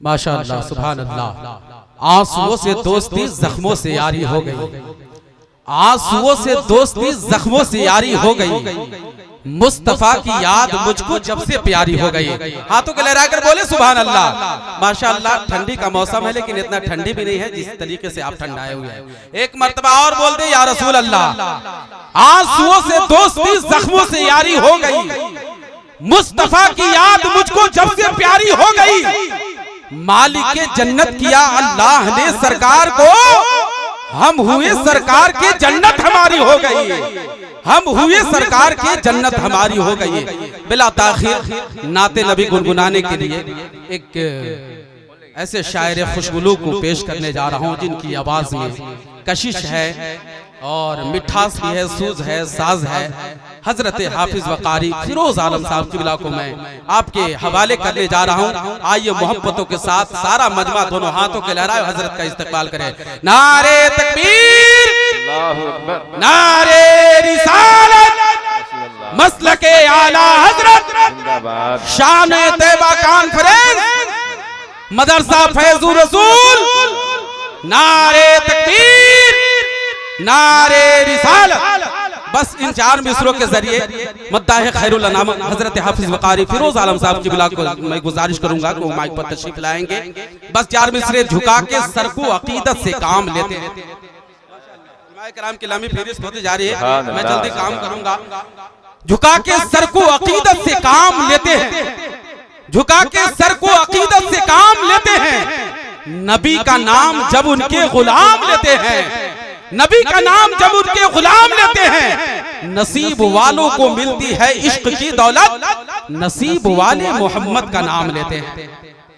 माशाअल्लाह सुभान अल्लाह। आंसुओं से दोस्ती जख्मों से यारी हो गई, आंसुओं से दोस्ती जख्मों से यारी हो गई, मुस्तफा की याद मुझको जब से प्यारी हो गई। हाथों को लहराकर बोले सुभान अल्लाह। माशाअल्लाह ठंडी का मौसम है लेकिन इतना ठंडी भी नहीं है जिस तरीके से आप ठंडाए हुए हैं। एक मर्तबा और बोल दे या रसूल अल्लाह। आंसुओं से दोस्ती जख्मों से यारी हो गई, मुस्तफा की याद मुझको जब से प्यारी हो गई, मालिक जन्नत किया अल्लाह ने सरकार को, हम हुए सरकार के जन्नत हमारी हो गई, हम हुए सरकार की जन्नत हमारी हो गई। बिला ताखिर नाते नबी गुनगुनाने के लिए एक ऐसे शायर खुशबुलू को पेश करने जा रहा हूँ जिनकी आवाज में कशिश है और मिठास भी है, सूज है, साज है। हजरत हाफिज वकारी फिरोज आलम साहब किबला को मैं आपके हवाले करने जा रहा हूँ। आइए मोहब्बतों के साथ सारा मजमा दोनों हाथों के लहराए हजरत का इस्तकबाल करें। नारे तकबीर, नारे रिसालत, मसलके आला हजरत, शान तैयबा कॉन्फ्रेंस, मदरसा फैजुर रसूल। नारे तकबीर, नारे रिसालत। बस इन चार मिसरों के जरिए मद्दाह खैरुल अनाम हजरत हाफिज वकारी फिरोज आलम साहब की बिला को मैं गुजारिश करूंगा कि वो माइक पर तशरीफ लाएंगे। बस चार मिसरे झुका के सर को अकीदत से काम लेते हैं। कराम की लंबी फेरिस्त होती जा रही है, मैं जल्दी काम करूंगा। झुका के सर को अकीदत से काम लेते हैं, झुका के सर को अकीदत से काम लेते हैं। नबी का नाम जब उनके गुलाम लेते हैं, नबी का नाम जब उनके गुलाम लेते हैं, नसीब वालों को मिलती है इश्क की दौलत, नसीब वाले मोहम्मद का नाम लेते हैं।